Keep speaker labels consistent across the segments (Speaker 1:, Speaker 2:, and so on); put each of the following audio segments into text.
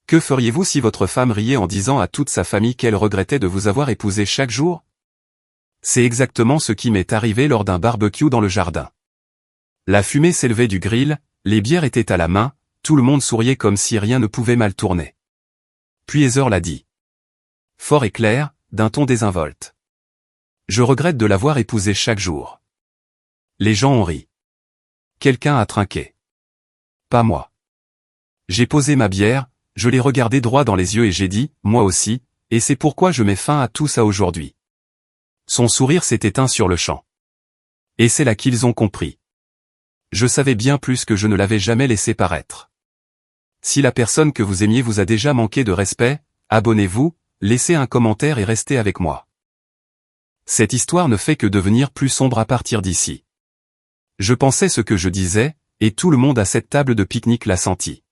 Speaker 1: Que feriez-vous si votre femme riait en disant à toute sa famille qu'elle regrettait de vous avoir épousé chaque jour? C'est exactement ce qui m'est arrivé lors d'un barbecue dans le jardin. La fumée s'élevait du grill, les bières étaient à la main, tout le monde souriait comme si rien ne pouvait mal tourner. Puis Heather l'a dit. Fort et clair, d'un ton désinvolte. Je regrette de l'avoir épousé chaque jour. Les gens ont ri. Quelqu'un a trinqué. Pas moi. J'ai posé ma bière, je l'ai regardé droit dans les yeux et j'ai dit, moi aussi, et c'est pourquoi je mets fin à tout ça aujourd'hui. Son sourire s'est éteint sur le champ. Et c'est là qu'ils ont compris. Je savais bien plus que je ne l'avais jamais laissé paraître. Si la personne que vous aimiez vous a déjà manqué de respect, abonnez-vous, laissez un commentaire et restez avec moi. Cette histoire ne fait que devenir plus sombre à partir d'ici. Je pensais ce que je disais, et tout le monde à cette table de pique-nique l'a senti.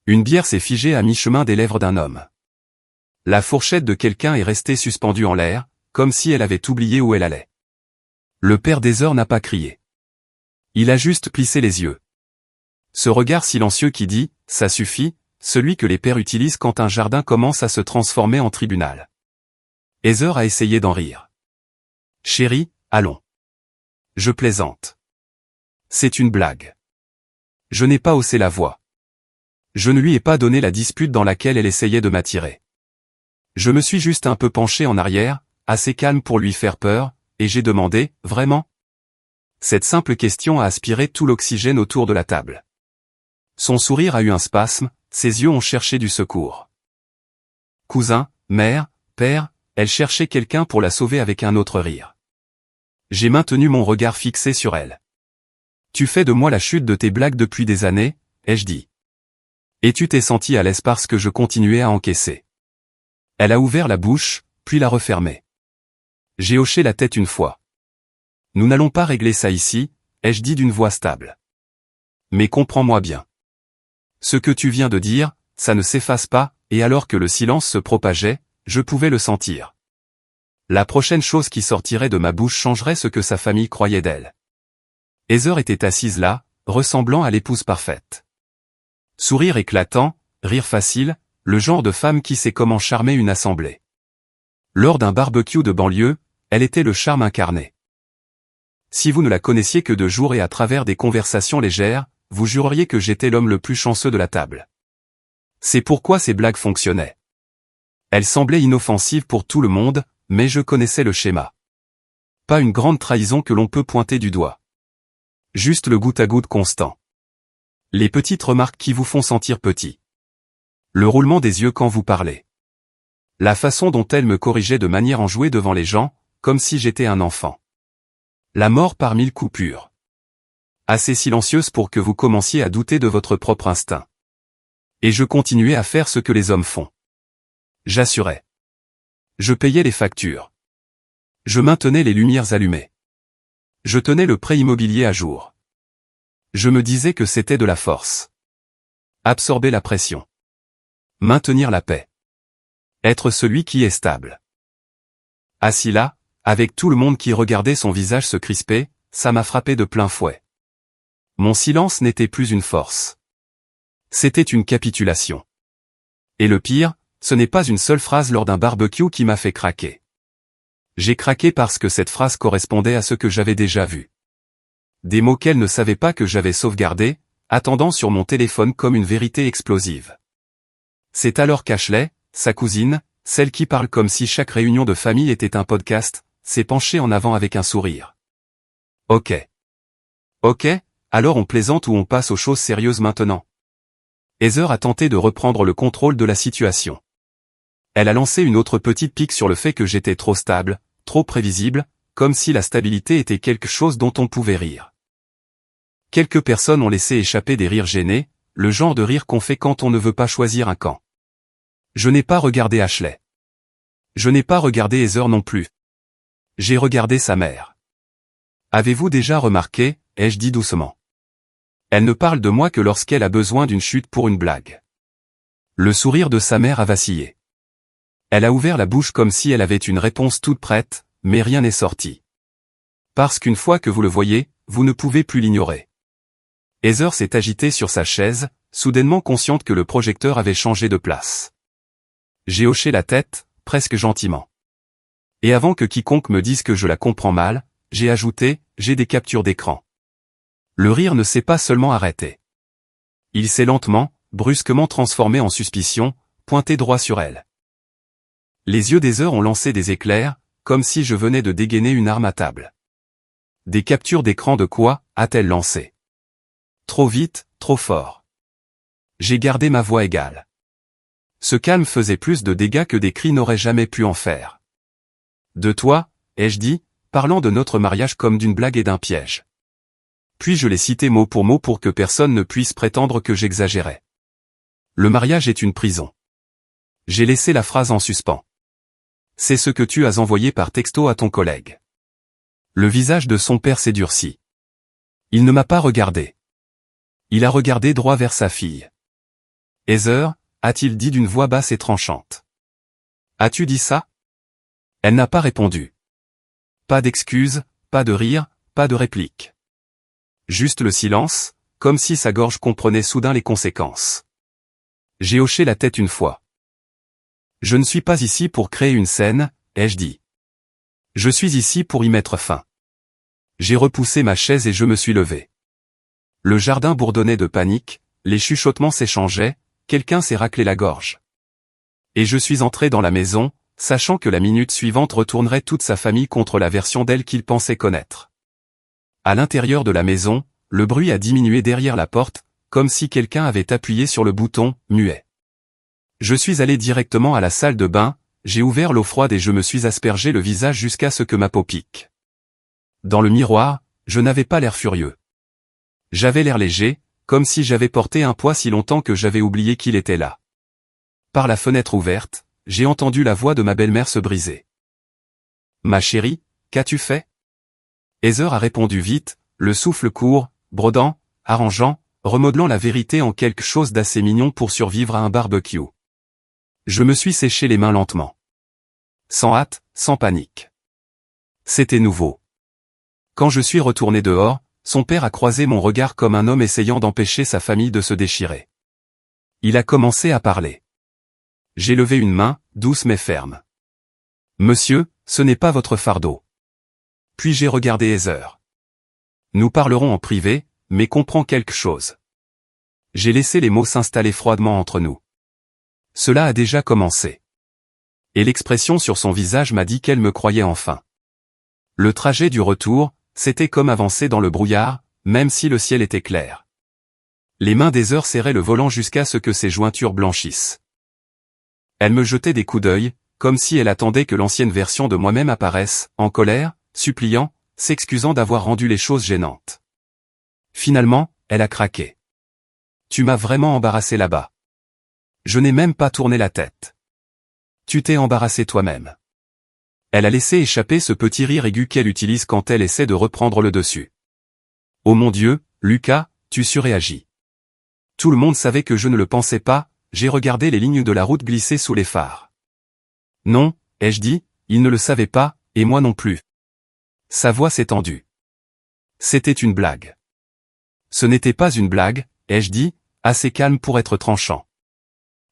Speaker 1: Une bière s'est figée à mi-chemin des lèvres d'un homme. La fourchette de quelqu'un est restée suspendue en l'air, comme si elle avait oublié où elle allait. Le père d'Heather n'a pas crié. Il a juste plissé les yeux. Ce regard silencieux qui dit « ça suffit », celui que les pères utilisent quand un jardin commence à se transformer en tribunal. Heather a essayé d'en rire. « Chérie, allons. Je plaisante. C'est une blague. » Je n'ai pas haussé la voix. Je ne lui ai pas donné la dispute dans laquelle elle essayait de m'attirer. Je me suis juste un peu penché en arrière, assez calme pour lui faire peur, et j'ai demandé « Vraiment ?» Cette simple question a aspiré tout l'oxygène autour de la table. Son sourire a eu un spasme, ses yeux ont cherché du secours. Cousin, mère, père, elle cherchait quelqu'un pour la sauver avec un autre rire. J'ai maintenu mon regard fixé sur elle. Tu fais de moi la chute de tes blagues depuis des années, ai-je dit. Et tu t'es senti à l'aise parce que je continuais à encaisser. Elle a ouvert la bouche, puis l'a refermée. J'ai hoché la tête une fois. Nous n'allons pas régler ça ici, ai-je dit d'une voix stable. Mais comprends-moi bien. Ce que tu viens de dire, ça ne s'efface pas, et alors que le silence se propageait, je pouvais le sentir. La prochaine chose qui sortirait de ma bouche changerait ce que sa famille croyait d'elle. Heather était assise là, ressemblant à l'épouse parfaite. Sourire éclatant, rire facile, le genre de femme qui sait comment charmer une assemblée. Lors d'un barbecue de banlieue, elle était le charme incarné. Si vous ne la connaissiez que de jour et à travers des conversations légères, vous jureriez que j'étais l'homme le plus chanceux de la table. C'est pourquoi ces blagues fonctionnaient. Elles semblaient inoffensives pour tout le monde, mais je connaissais le schéma. Pas une grande trahison que l'on peut pointer du doigt. Juste le goutte à goutte constant. Les petites remarques qui vous font sentir petit. Le roulement des yeux quand vous parlez. La façon dont elle me corrigeait de manière enjouée devant les gens, comme si j'étais un enfant. La mort par 1000 coupures. Assez silencieuse pour que vous commenciez à douter de votre propre instinct. Et je continuais à faire ce que les hommes font. J'assurais. Je payais les factures. Je maintenais les lumières allumées. Je tenais le prêt immobilier à jour. Je me disais que c'était de la force. Absorber la pression. Maintenir la paix. Être celui qui est stable. Assis là, avec tout le monde qui regardait son visage se crisper, ça m'a frappé de plein fouet. Mon silence n'était plus une force. C'était une capitulation. Et le pire, ce n'est pas une seule phrase lors d'un barbecue qui m'a fait craquer. J'ai craqué parce que cette phrase correspondait à ce que j'avais déjà vu. Des mots qu'elle ne savait pas que j'avais sauvegardés, attendant sur mon téléphone comme une vérité explosive. C'est alors qu'Ashley, sa cousine, celle qui parle comme si chaque réunion de famille était un podcast, s'est penchée en avant avec un sourire. Ok. Ok, alors on plaisante ou on passe aux choses sérieuses maintenant. Heather a tenté de reprendre le contrôle de la situation. Elle a lancé une autre petite pique sur le fait que j'étais trop stable, trop prévisible, comme si la stabilité était quelque chose dont on pouvait rire. Quelques personnes ont laissé échapper des rires gênés, le genre de rire qu'on fait quand on ne veut pas choisir un camp. Je n'ai pas regardé Ashley. Je n'ai pas regardé Heather non plus. J'ai regardé sa mère. Avez-vous déjà remarqué, ai-je dit doucement. Elle ne parle de moi que lorsqu'elle a besoin d'une chute pour une blague. Le sourire de sa mère a vacillé. Elle a ouvert la bouche comme si elle avait une réponse toute prête, mais rien n'est sorti. Parce qu'une fois que vous le voyez, vous ne pouvez plus l'ignorer. Heather s'est agitée sur sa chaise, soudainement consciente que le projecteur avait changé de place. J'ai hoché la tête, presque gentiment. Et avant que quiconque me dise que je la comprends mal, j'ai ajouté, j'ai des captures d'écran. Le rire ne s'est pas seulement arrêté. Il s'est lentement, brusquement transformé en suspicion, pointé droit sur elle. Les yeux d'Heather ont lancé des éclairs, comme si je venais de dégainer une arme à table. Des captures d'écran de quoi, a-t-elle lancé? Trop vite, trop fort. J'ai gardé ma voix égale. Ce calme faisait plus de dégâts que des cris n'auraient jamais pu en faire. De toi, ai-je dit, parlant de notre mariage comme d'une blague et d'un piège. Puis je l'ai cité mot pour que personne ne puisse prétendre que j'exagérais. Le mariage est une prison. J'ai laissé la phrase en suspens. C'est ce que tu as envoyé par texto à ton collègue. Le visage de son père s'est durci. Il ne m'a pas regardé. Il a regardé droit vers sa fille. Heather, a-t-il dit d'une voix basse et tranchante. As-tu dit ça? Elle n'a pas répondu. Pas d'excuses, pas de rire, pas de réplique. Juste le silence, comme si sa gorge comprenait soudain les conséquences. J'ai hoché la tête une fois. Je ne suis pas ici pour créer une scène, ai-je dit. Je suis ici pour y mettre fin. J'ai repoussé ma chaise et je me suis levé. Le jardin bourdonnait de panique, les chuchotements s'échangeaient, quelqu'un s'est raclé la gorge. Et je suis entré dans la maison, sachant que la minute suivante retournerait toute sa famille contre la version d'elle qu'il pensait connaître. À l'intérieur de la maison, le bruit a diminué derrière la porte, comme si quelqu'un avait appuyé sur le bouton « muet ». Je suis allé directement à la salle de bain, j'ai ouvert l'eau froide et je me suis aspergé le visage jusqu'à ce que ma peau pique. Dans le miroir, je n'avais pas l'air furieux. J'avais l'air léger, comme si j'avais porté un poids si longtemps que j'avais oublié qu'il était là. Par la fenêtre ouverte, j'ai entendu la voix de ma belle-mère se briser. « Ma chérie, qu'as-tu fait ?» Heather a répondu vite, le souffle court, brodant, arrangeant, remodelant la vérité en quelque chose d'assez mignon pour survivre à un barbecue. Je me suis séché les mains lentement. Sans hâte, sans panique. C'était nouveau. Quand je suis retourné dehors, son père a croisé mon regard comme un homme essayant d'empêcher sa famille de se déchirer. Il a commencé à parler. J'ai levé une main, douce mais ferme. « Monsieur, ce n'est pas votre fardeau. » Puis j'ai regardé Heather. « Nous parlerons en privé, mais comprends quelque chose. » J'ai laissé les mots s'installer froidement entre nous. Cela a déjà commencé. Et l'expression sur son visage m'a dit qu'elle me croyait enfin. Le trajet du retour, c'était comme avancer dans le brouillard, même si le ciel était clair. Les mains d'Heather serraient le volant jusqu'à ce que ses jointures blanchissent. Elle me jetait des coups d'œil, comme si elle attendait que l'ancienne version de moi-même apparaisse, en colère, suppliant, s'excusant d'avoir rendu les choses gênantes. Finalement, elle a craqué. « Tu m'as vraiment embarrassé là-bas. Je n'ai même pas tourné la tête. Tu t'es embarrassé toi-même. » Elle a laissé échapper ce petit rire aigu qu'elle utilise quand elle essaie de reprendre le dessus. « Oh mon Dieu, Lucas, tu surréagis. » Tout le monde savait que je ne le pensais pas, j'ai regardé les lignes de la route glisser sous les phares. « Non, ai-je dit, il ne le savait pas, et moi non plus. » Sa voix s'est tendue. C'était une blague. Ce n'était pas une blague, ai-je dit, assez calme pour être tranchant.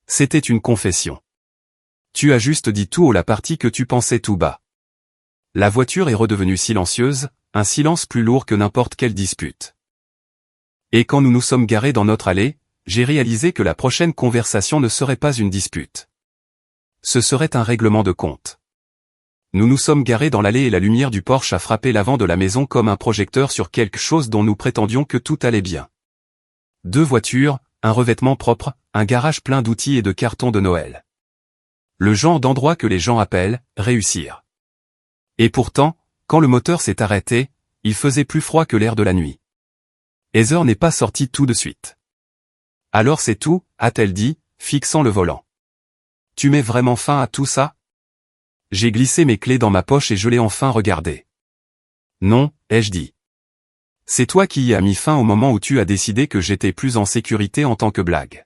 Speaker 1: C'était une confession. Tu as juste dit tout haut la partie que tu pensais tout bas. La voiture est redevenue silencieuse, un silence plus lourd que n'importe quelle dispute. Et quand nous nous sommes garés dans notre allée, j'ai réalisé que la prochaine conversation ne serait pas une dispute. Ce serait un règlement de compte. Nous nous sommes garés dans l'allée et la lumière du Porsche a frappé l'avant de la maison comme un projecteur sur quelque chose dont nous prétendions que tout allait bien. 2 voitures, un revêtement propre, un garage plein d'outils et de cartons de Noël. Le genre d'endroit que les gens appellent « réussir ». Et pourtant, quand le moteur s'est arrêté, il faisait plus froid que l'air de la nuit. Heather n'est pas sortie tout de suite. « Alors c'est tout » a-t-elle dit, fixant le volant. « Tu mets vraiment fin à tout ça ?» J'ai glissé mes clés dans ma poche et je l'ai enfin regardé. « Non, ai-je dit. C'est toi qui y as mis fin au moment où tu as décidé que j'étais plus en sécurité en tant que blague. »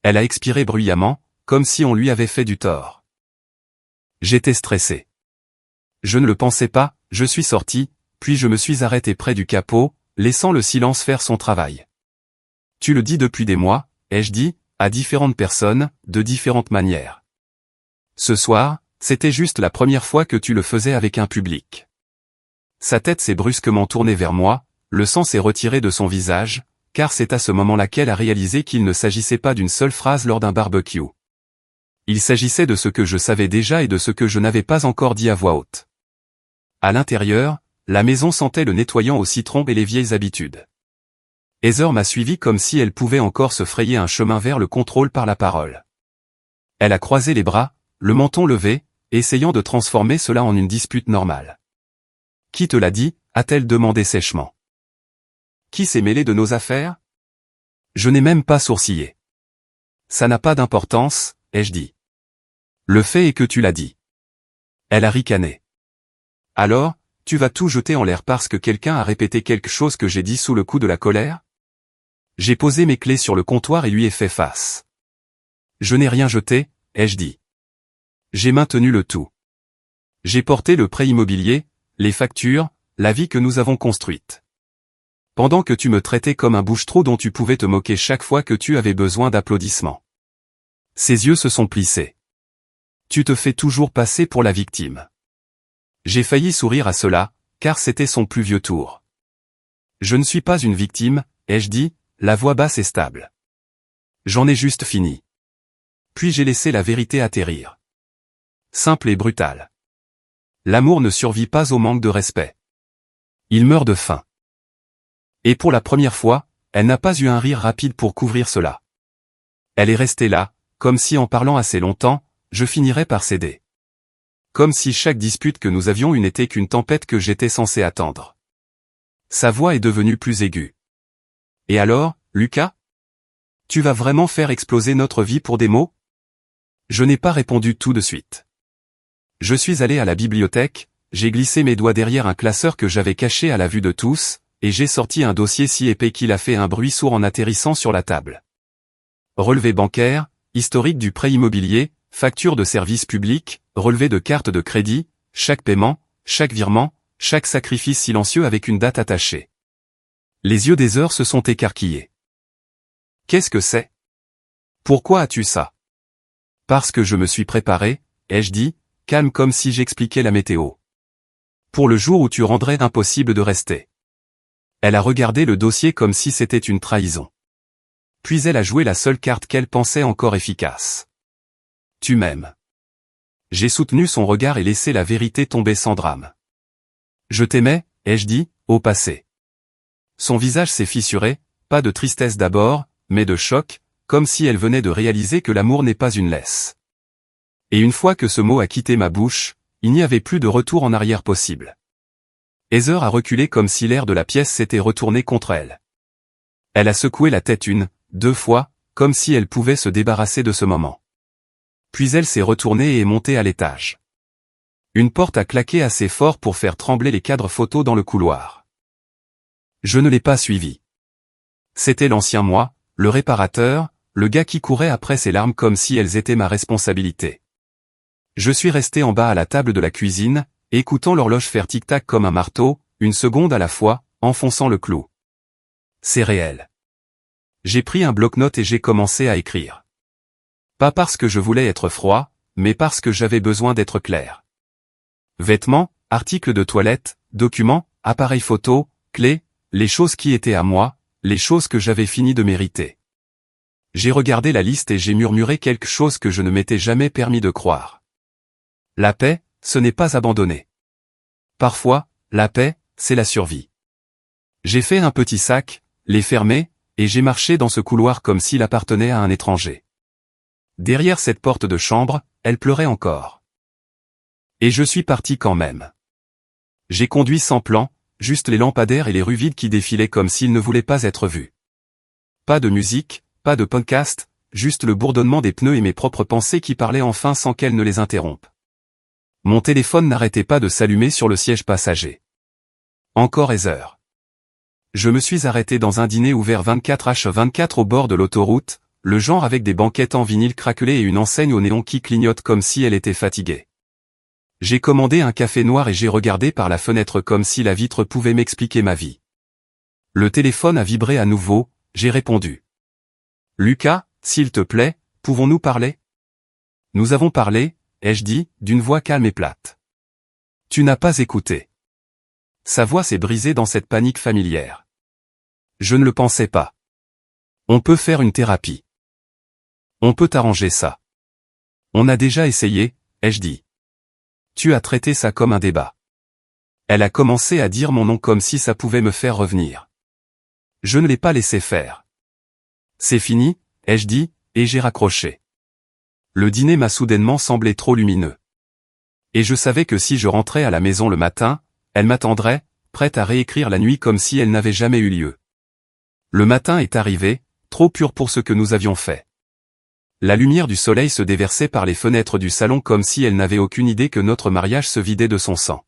Speaker 1: Elle a expiré bruyamment, comme si on lui avait fait du tort. J'étais stressé. Je ne le pensais pas, je suis sorti, puis je me suis arrêté près du capot, laissant le silence faire son travail. Tu le dis depuis des mois, ai-je dit, à différentes personnes, de différentes manières. Ce soir, c'était juste la première fois que tu le faisais avec un public. Sa tête s'est brusquement tournée vers moi, le sang s'est retiré de son visage, car c'est à ce moment-là qu'elle a réalisé qu'il ne s'agissait pas d'une seule phrase lors d'un barbecue. Il s'agissait de ce que je savais déjà et de ce que je n'avais pas encore dit à voix haute. À l'intérieur, la maison sentait le nettoyant au citron et les vieilles habitudes. Heather m'a suivi comme si elle pouvait encore se frayer un chemin vers le contrôle par la parole. Elle a croisé les bras, le menton levé, essayant de transformer cela en une dispute normale. « Qui te l'a dit ?» a-t-elle demandé sèchement. « Qui s'est mêlé de nos affaires ?» Je n'ai même pas sourcillé. « Ça n'a pas d'importance, ai-je dit. Le fait est que tu l'as dit. » Elle a ricané. « Alors, tu vas tout jeter en l'air parce que quelqu'un a répété quelque chose que j'ai dit sous le coup de la colère ?» J'ai posé mes clés sur le comptoir et lui ai fait face. « Je n'ai rien jeté, ai-je dit. J'ai maintenu le tout. J'ai porté le prêt immobilier, les factures, la vie que nous avons construite. Pendant que tu me traitais comme un bouche-trou dont tu pouvais te moquer chaque fois que tu avais besoin d'applaudissements. » Ses yeux se sont plissés. « Tu te fais toujours passer pour la victime. » J'ai failli sourire à cela, car c'était son plus vieux tour. « Je ne suis pas une victime, ai-je dit, la voix basse et stable. J'en ai juste fini. » Puis j'ai laissé la vérité atterrir. Simple et brutal. L'amour ne survit pas au manque de respect. Il meurt de faim. Et pour la première fois, elle n'a pas eu un rire rapide pour couvrir cela. Elle est restée là, comme si en parlant assez longtemps, je finirais par céder. Comme si chaque dispute que nous avions n'était qu'une tempête que j'étais censé attendre. Sa voix est devenue plus aiguë. « Et alors, Lucas ? Tu vas vraiment faire exploser notre vie pour des mots ? » Je n'ai pas répondu tout de suite. Je suis allé à la bibliothèque, j'ai glissé mes doigts derrière un classeur que j'avais caché à la vue de tous, et j'ai sorti un dossier si épais qu'il a fait un bruit sourd en atterrissant sur la table. Relevé bancaire, historique du prêt immobilier, facture de service public, relevé de carte de crédit, chaque paiement, chaque virement, chaque sacrifice silencieux avec une date attachée. Les yeux d'Heather se sont écarquillés. « Qu'est-ce que c'est ? Pourquoi as-tu ça ? » « Parce que je me suis préparé, ai-je dit, calme comme si j'expliquais la météo. Pour le jour où tu rendrais impossible de rester. » Elle a regardé le dossier comme si c'était une trahison. Puis elle a joué la seule carte qu'elle pensait encore efficace. « Tu m'aimes. » J'ai soutenu son regard et laissé la vérité tomber sans drame. « Je t'aimais, ai-je dit, au passé. » Son visage s'est fissuré, pas de tristesse d'abord, mais de choc, comme si elle venait de réaliser que l'amour n'est pas une laisse. Et une fois que ce mot a quitté ma bouche, il n'y avait plus de retour en arrière possible. Heather a reculé comme si l'air de la pièce s'était retourné contre elle. Elle a secoué la tête 1, 2 fois, comme si elle pouvait se débarrasser de ce moment. Puis elle s'est retournée et est montée à l'étage. Une porte a claqué assez fort pour faire trembler les cadres photos dans le couloir. Je ne l'ai pas suivi. C'était l'ancien moi, le réparateur, le gars qui courait après ses larmes comme si elles étaient ma responsabilité. Je suis resté en bas à la table de la cuisine, écoutant l'horloge faire tic-tac comme un marteau, une seconde à la fois, enfonçant le clou. C'est réel. J'ai pris un bloc-notes et j'ai commencé à écrire. Pas parce que je voulais être froid, mais parce que j'avais besoin d'être clair. Vêtements, articles de toilette, documents, appareils photo, clés, les choses qui étaient à moi, les choses que j'avais fini de mériter. J'ai regardé la liste et j'ai murmuré quelque chose que je ne m'étais jamais permis de croire. La paix, ce n'est pas abandonner. Parfois, la paix, c'est la survie. J'ai fait un petit sac, l'ai fermé, et j'ai marché dans ce couloir comme s'il appartenait à un étranger. Derrière cette porte de chambre, elle pleurait encore. Et je suis parti quand même. J'ai conduit sans plan, juste les lampadaires et les rues vides qui défilaient comme s'ils ne voulaient pas être vus. Pas de musique, pas de podcast, juste le bourdonnement des pneus et mes propres pensées qui parlaient enfin sans qu'elles ne les interrompent. Mon téléphone n'arrêtait pas de s'allumer sur le siège passager. Encore Heather. Je me suis arrêté dans un dîner ouvert 24h24 au bord de l'autoroute, le genre avec des banquettes en vinyle craquelé et une enseigne au néon qui clignote comme si elle était fatiguée. J'ai commandé un café noir et j'ai regardé par la fenêtre comme si la vitre pouvait m'expliquer ma vie. Le téléphone a vibré à nouveau, j'ai répondu. Lucas, s'il te plaît, pouvons-nous parler? Nous avons parlé, ai-je dit, d'une voix calme et plate. Tu n'as pas écouté. Sa voix s'est brisée dans cette panique familière. Je ne le pensais pas. On peut faire une thérapie. On peut arranger ça. On a déjà essayé, ai-je dit. Tu as traité ça comme un débat. Elle a commencé à dire mon nom comme si ça pouvait me faire revenir. Je ne l'ai pas laissé faire. C'est fini, ai-je dit, et j'ai raccroché. Le dîner m'a soudainement semblé trop lumineux. Et je savais que si je rentrais à la maison le matin, elle m'attendrait, prête à réécrire la nuit comme si elle n'avait jamais eu lieu. Le matin est arrivé, trop pur pour ce que nous avions fait. La lumière du soleil se déversait par les fenêtres du salon comme si elle n'avait aucune idée que notre mariage se vidait de son sang.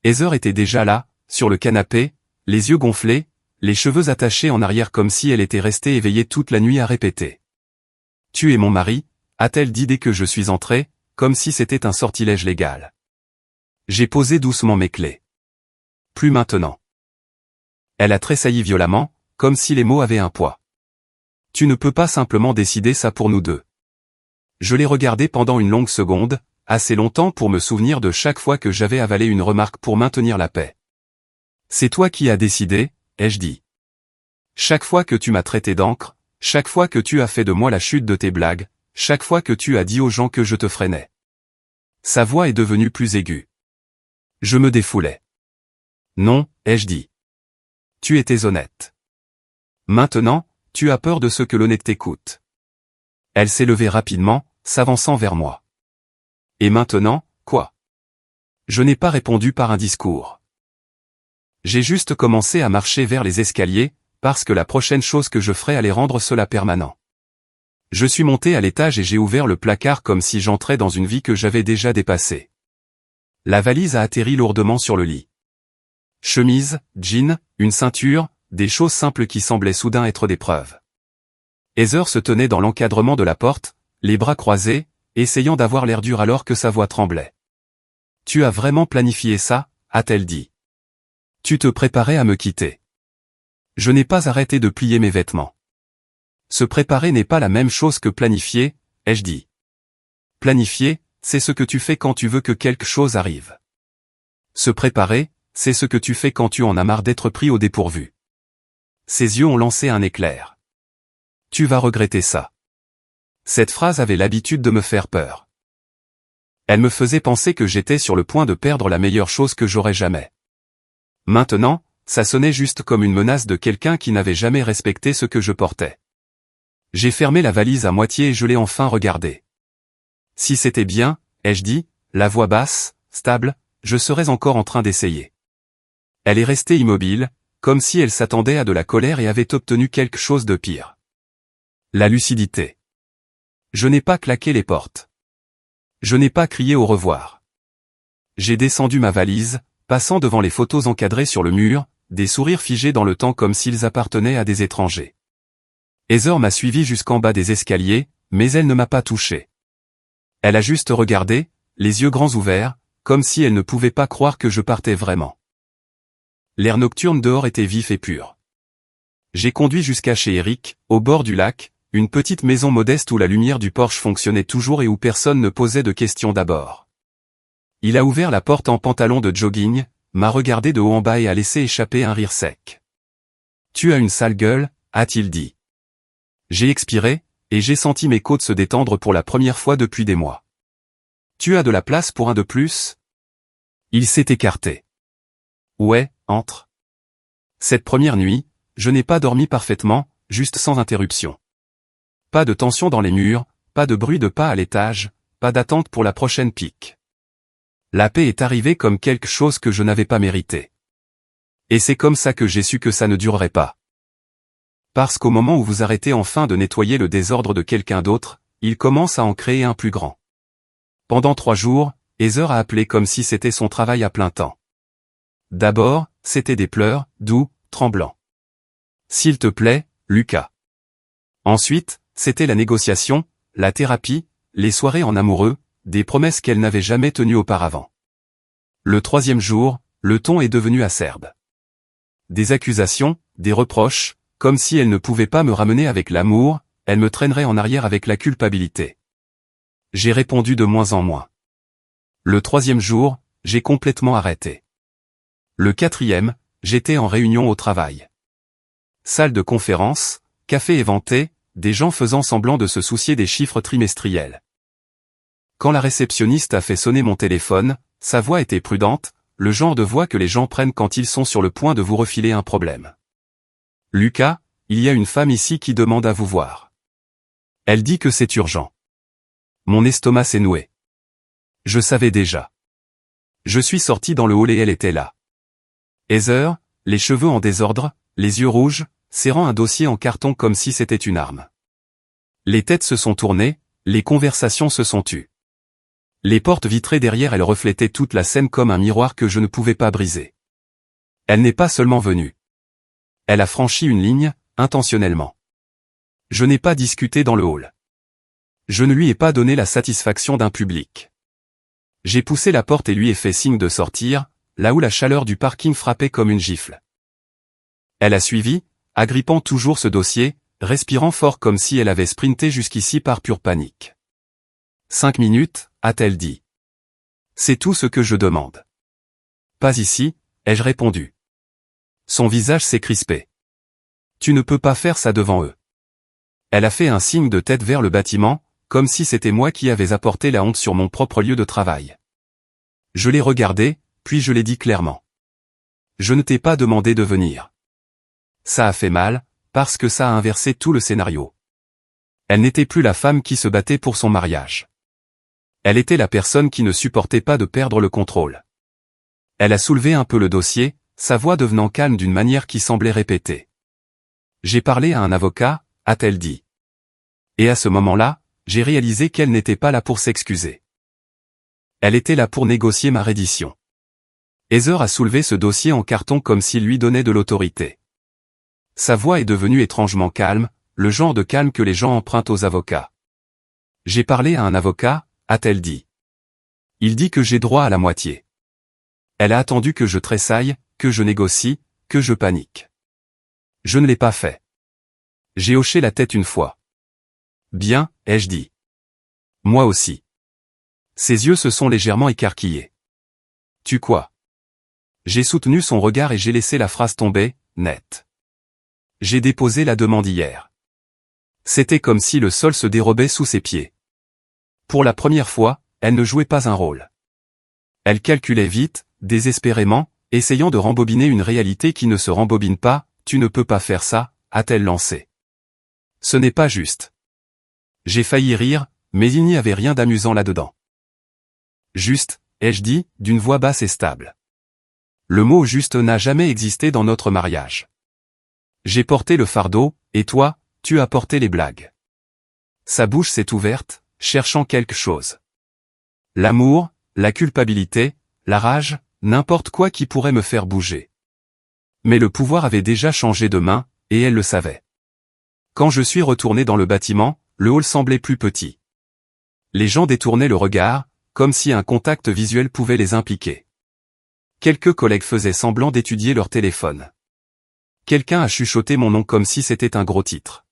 Speaker 1: Heather était déjà là, sur le canapé, les yeux gonflés, les cheveux attachés en arrière comme si elle était restée éveillée toute la nuit à répéter. « Tu es mon mari », a-t-elle dit dès que je suis entré, comme si c'était un sortilège légal. J'ai posé doucement mes clés. Plus maintenant. Elle a tressailli violemment, comme si les mots avaient un poids. Tu ne peux pas simplement décider ça pour nous deux. Je l'ai regardé pendant une longue seconde, assez longtemps pour me souvenir de chaque fois que j'avais avalé une remarque pour maintenir la paix. C'est toi qui as décidé, ai-je dit. Chaque fois que tu m'as traité d'encre, chaque fois que tu as fait de moi la chute de tes blagues, chaque fois que tu as dit aux gens que je te freinais. Sa voix est devenue plus aiguë. Je me défoulais. Non, ai-je dit. Tu étais honnête. Maintenant, tu as peur de ce que l'honnêteté coûte. Elle s'est levée rapidement, s'avançant vers moi. Et maintenant, quoi? Je n'ai pas répondu par un discours. J'ai juste commencé à marcher vers les escaliers, parce que la prochaine chose que je ferais allait rendre cela permanent. Je suis monté à l'étage et j'ai ouvert le placard comme si j'entrais dans une vie que j'avais déjà dépassée. La valise a atterri lourdement sur le lit. Chemise, jean, une ceinture, des choses simples qui semblaient soudain être des preuves. Heather se tenait dans l'encadrement de la porte, les bras croisés, essayant d'avoir l'air dur alors que sa voix tremblait. « Tu as vraiment planifié ça ?» a-t-elle dit. « Tu te préparais à me quitter. » Je n'ai pas arrêté de plier mes vêtements. Se préparer n'est pas la même chose que planifier, ai-je dit. Planifier, c'est ce que tu fais quand tu veux que quelque chose arrive. Se préparer, c'est ce que tu fais quand tu en as marre d'être pris au dépourvu. Ses yeux ont lancé un éclair. Tu vas regretter ça. Cette phrase avait l'habitude de me faire peur. Elle me faisait penser que j'étais sur le point de perdre la meilleure chose que j'aurais jamais. Maintenant, ça sonnait juste comme une menace de quelqu'un qui n'avait jamais respecté ce que je portais. J'ai fermé la valise à moitié et je l'ai enfin regardée. Si c'était bien, ai-je dit, la voix basse, stable, je serais encore en train d'essayer. Elle est restée immobile, comme si elle s'attendait à de la colère et avait obtenu quelque chose de pire. La lucidité. Je n'ai pas claqué les portes. Je n'ai pas crié au revoir. J'ai descendu ma valise, passant devant les photos encadrées sur le mur, des sourires figés dans le temps comme s'ils appartenaient à des étrangers. Heather m'a suivi jusqu'en bas des escaliers, mais elle ne m'a pas touché. Elle a juste regardé, les yeux grands ouverts, comme si elle ne pouvait pas croire que je partais vraiment. L'air nocturne dehors était vif et pur. J'ai conduit jusqu'à chez Eric, au bord du lac, une petite maison modeste où la lumière du porche fonctionnait toujours et où personne ne posait de questions d'abord. Il a ouvert la porte en pantalon de jogging, m'a regardé de haut en bas et a laissé échapper un rire sec. « Tu as une sale gueule », a-t-il dit. J'ai expiré, et j'ai senti mes côtes se détendre pour la première fois depuis des mois. « Tu as de la place pour un de plus ?» Il s'est écarté. « Ouais, entre. » Cette première nuit, je n'ai pas dormi parfaitement, juste sans interruption. Pas de tension dans les murs, pas de bruit de pas à l'étage, pas d'attente pour la prochaine pique. La paix est arrivée comme quelque chose que je n'avais pas mérité. Et c'est comme ça que j'ai su que ça ne durerait pas. Parce qu'au moment où vous arrêtez enfin de nettoyer le désordre de quelqu'un d'autre, il commence à en créer un plus grand. Pendant 3 jours, Heather a appelé comme si c'était son travail à plein temps. D'abord, c'était des pleurs, doux, tremblants. S'il te plaît, Lucas. Ensuite, c'était la négociation, la thérapie, les soirées en amoureux, des promesses qu'elle n'avait jamais tenues auparavant. Le 3e jour, le ton est devenu acerbe. Des accusations, des reproches, comme si elle ne pouvait pas me ramener avec l'amour, elle me traînerait en arrière avec la culpabilité. J'ai répondu de moins en moins. Le 3e jour, j'ai complètement arrêté. Le 4e, j'étais en réunion au travail. Salle de conférence, café éventé, des gens faisant semblant de se soucier des chiffres trimestriels. Quand la réceptionniste a fait sonner mon téléphone, sa voix était prudente, le genre de voix que les gens prennent quand ils sont sur le point de vous refiler un problème. « Lucas, il y a une femme ici qui demande à vous voir. Elle dit que c'est urgent. » Mon estomac s'est noué. Je savais déjà. Je suis sorti dans le hall et elle était là. Heather, les cheveux en désordre, les yeux rouges, serrant un dossier en carton comme si c'était une arme. Les têtes se sont tournées, les conversations se sont tues. Les portes vitrées derrière elle reflétaient toute la scène comme un miroir que je ne pouvais pas briser. Elle n'est pas seulement venue. Elle a franchi une ligne, intentionnellement. Je n'ai pas discuté dans le hall. Je ne lui ai pas donné la satisfaction d'un public. J'ai poussé la porte et lui ai fait signe de sortir, là où la chaleur du parking frappait comme une gifle. Elle a suivi, agrippant toujours ce dossier, respirant fort comme si elle avait sprinté jusqu'ici par pure panique. 5 minutes, a-t-elle dit. C'est tout ce que je demande. Pas ici, ai-je répondu. Son visage s'est crispé. Tu ne peux pas faire ça devant eux. Elle a fait un signe de tête vers le bâtiment, comme si c'était moi qui avais apporté la honte sur mon propre lieu de travail. Je l'ai regardé, puis je l'ai dit clairement. Je ne t'ai pas demandé de venir. Ça a fait mal, parce que ça a inversé tout le scénario. Elle n'était plus la femme qui se battait pour son mariage. Elle était la personne qui ne supportait pas de perdre le contrôle. Elle a soulevé un peu le dossier, sa voix devenant calme d'une manière qui semblait répéter. J'ai parlé à un avocat, a-t-elle dit. Et à ce moment-là, j'ai réalisé qu'elle n'était pas là pour s'excuser. Elle était là pour négocier ma reddition. Heather a soulevé ce dossier en carton comme s'il lui donnait de l'autorité. Sa voix est devenue étrangement calme, le genre de calme que les gens empruntent aux avocats. J'ai parlé à un avocat, a-t-elle dit. Il dit que j'ai droit à la moitié. Elle a attendu que je tressaille, que je négocie, que je panique. Je ne l'ai pas fait. J'ai hoché la tête une fois. Bien, ai-je dit. Moi aussi. Ses yeux se sont légèrement écarquillés. Tu quoi? J'ai soutenu son regard et j'ai laissé la phrase tomber, net. J'ai déposé la demande hier. C'était comme si le sol se dérobait sous ses pieds. Pour la première fois, elle ne jouait pas un rôle. Elle calculait vite, désespérément, essayant de rembobiner une réalité qui ne se rembobine pas. Tu ne peux pas faire ça, a-t-elle lancé. Ce n'est pas juste. J'ai failli rire, mais il n'y avait rien d'amusant là-dedans. Juste, ai-je dit, d'une voix basse et stable. Le mot juste n'a jamais existé dans notre mariage. J'ai porté le fardeau, et toi, tu as porté les blagues. Sa bouche s'est ouverte, cherchant quelque chose. L'amour, la culpabilité, la rage, n'importe quoi qui pourrait me faire bouger. Mais le pouvoir avait déjà changé de main, et elle le savait. Quand je suis retourné dans le bâtiment, le hall semblait plus petit. Les gens détournaient le regard, comme si un contact visuel pouvait les impliquer. Quelques collègues faisaient semblant d'étudier leur téléphone. Quelqu'un a chuchoté mon nom comme si c'était un gros titre.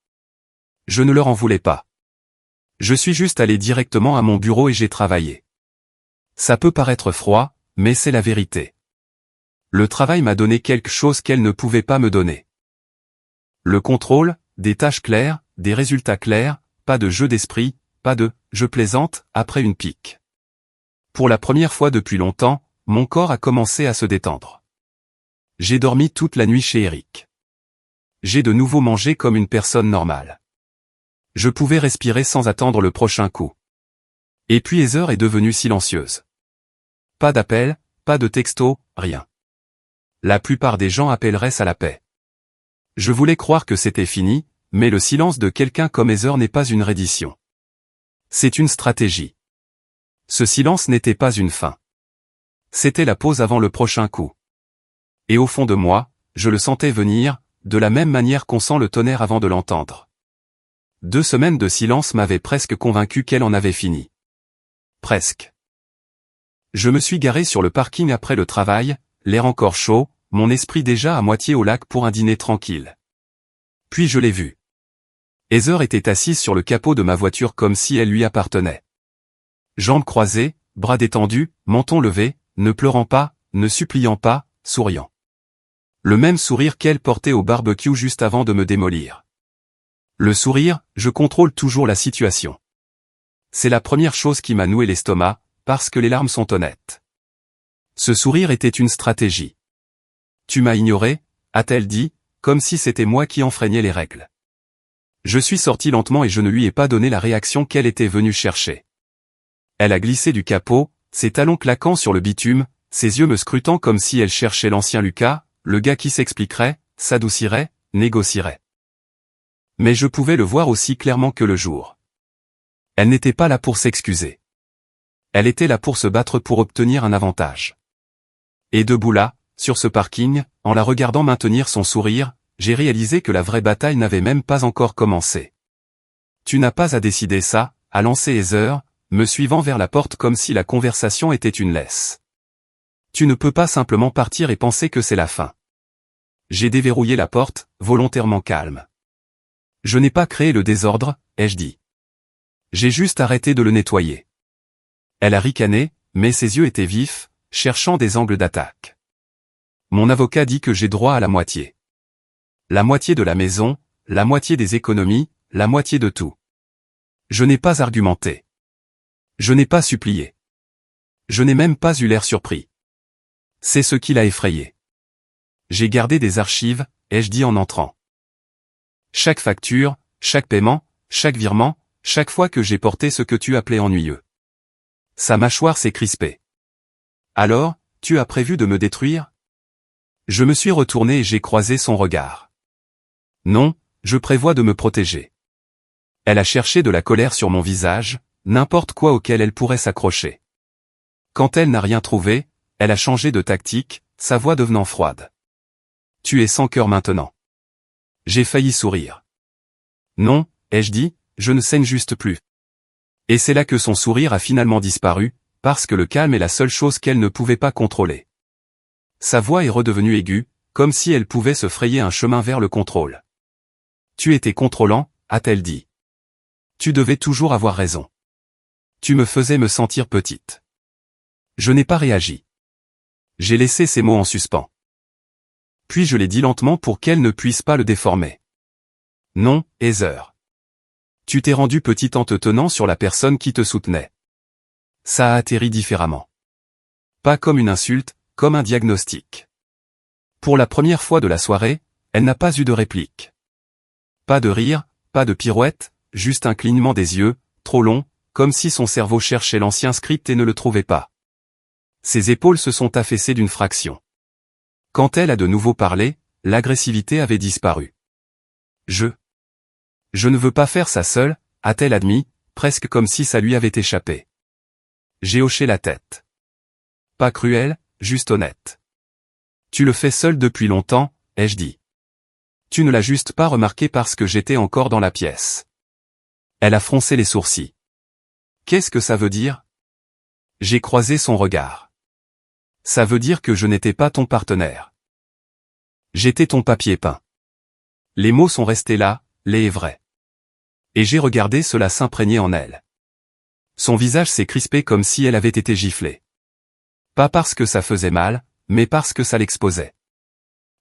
Speaker 1: Je ne leur en voulais pas. Je suis juste allé directement à mon bureau et j'ai travaillé. Ça peut paraître froid, mais c'est la vérité. Le travail m'a donné quelque chose qu'elle ne pouvait pas me donner. Le contrôle, des tâches claires, des résultats clairs, pas de jeu d'esprit, pas de « je plaisante » après une pique. Pour la première fois depuis longtemps, mon corps a commencé à se détendre. J'ai dormi toute la nuit chez Eric. J'ai de nouveau mangé comme une personne normale. Je pouvais respirer sans attendre le prochain coup. Et puis Heather est devenue silencieuse. Pas d'appel, pas de texto, rien. La plupart des gens appelleraient ça la paix. Je voulais croire que c'était fini, mais le silence de quelqu'un comme Heather n'est pas une reddition. C'est une stratégie. Ce silence n'était pas une fin. C'était la pause avant le prochain coup. Et au fond de moi, je le sentais venir, de la même manière qu'on sent le tonnerre avant de l'entendre. 2 semaines de silence m'avaient presque convaincu qu'elle en avait fini. Presque. Je me suis garé sur le parking après le travail, l'air encore chaud, mon esprit déjà à moitié au lac pour un dîner tranquille. Puis je l'ai vue. Heather était assise sur le capot de ma voiture comme si elle lui appartenait. Jambes croisées, bras détendus, menton levé, ne pleurant pas, ne suppliant pas, souriant. Le même sourire qu'elle portait au barbecue juste avant de me démolir. Le sourire, je contrôle toujours la situation. C'est la première chose qui m'a noué l'estomac, parce que les larmes sont honnêtes. Ce sourire était une stratégie. Tu m'as ignoré, a-t-elle dit, comme si c'était moi qui enfreignais les règles. Je suis sorti lentement et je ne lui ai pas donné la réaction qu'elle était venue chercher. Elle a glissé du capot, ses talons claquant sur le bitume, ses yeux me scrutant comme si elle cherchait l'ancien Lucas, le gars qui s'expliquerait, s'adoucirait, négocierait. Mais je pouvais le voir aussi clairement que le jour. Elle n'était pas là pour s'excuser. Elle était là pour se battre pour obtenir un avantage. Et debout là, sur ce parking, en la regardant maintenir son sourire, j'ai réalisé que la vraie bataille n'avait même pas encore commencé. Tu n'as pas à décider ça, a lancé Heather, me suivant vers la porte comme si la conversation était une laisse. Tu ne peux pas simplement partir et penser que c'est la fin. J'ai déverrouillé la porte, volontairement calme. Je n'ai pas créé le désordre, ai-je dit. J'ai juste arrêté de le nettoyer. Elle a ricané, mais ses yeux étaient vifs, cherchant des angles d'attaque. Mon avocat dit que j'ai droit à la moitié. La moitié de la maison, la moitié des économies, la moitié de tout. Je n'ai pas argumenté. Je n'ai pas supplié. Je n'ai même pas eu l'air surpris. C'est ce qui l'a effrayé. J'ai gardé des archives, ai-je dit en entrant. Chaque facture, chaque paiement, chaque virement, chaque fois que j'ai porté ce que tu appelais ennuyeux. Sa mâchoire s'est crispée. Alors, tu as prévu de me détruire? Je me suis retourné et j'ai croisé son regard. Non, je prévois de me protéger. Elle a cherché de la colère sur mon visage, n'importe quoi auquel elle pourrait s'accrocher. Quand elle n'a rien trouvé, elle a changé de tactique, sa voix devenant froide. Tu es sans cœur maintenant. J'ai failli sourire. Non, ai-je dit, je ne saigne juste plus. Et c'est là que son sourire a finalement disparu, parce que le calme est la seule chose qu'elle ne pouvait pas contrôler. Sa voix est redevenue aiguë, comme si elle pouvait se frayer un chemin vers le contrôle. Tu étais contrôlant, a-t-elle dit. Tu devais toujours avoir raison. Tu me faisais me sentir petite. Je n'ai pas réagi. J'ai laissé ces mots en suspens. Puis je les dis lentement pour qu'elle ne puisse pas le déformer. Non, Heather. Tu t'es rendue petite en te tenant sur la personne qui te soutenait. Ça a atterri différemment. Pas comme une insulte, comme un diagnostic. Pour la première fois de la soirée, elle n'a pas eu de réplique. Pas de rire, pas de pirouette, juste un clignement des yeux, trop long, comme si son cerveau cherchait l'ancien script et ne le trouvait pas. Ses épaules se sont affaissées d'une fraction. Quand elle a de nouveau parlé, l'agressivité avait disparu. Je ne veux pas faire ça seule, a-t-elle admis, presque comme si ça lui avait échappé. J'ai hoché la tête. Pas cruel, juste honnête. Tu le fais seul depuis longtemps, ai-je dit. Tu ne l'as juste pas remarqué parce que j'étais encore dans la pièce. Elle a froncé les sourcils. Qu'est-ce que ça veut dire? J'ai croisé son regard. Ça veut dire que je n'étais pas ton partenaire. J'étais ton papier peint. Les mots sont restés là, laids et vrais. Et j'ai regardé cela s'imprégner en elle. Son visage s'est crispé comme si elle avait été giflée. Pas parce que ça faisait mal, mais parce que ça l'exposait.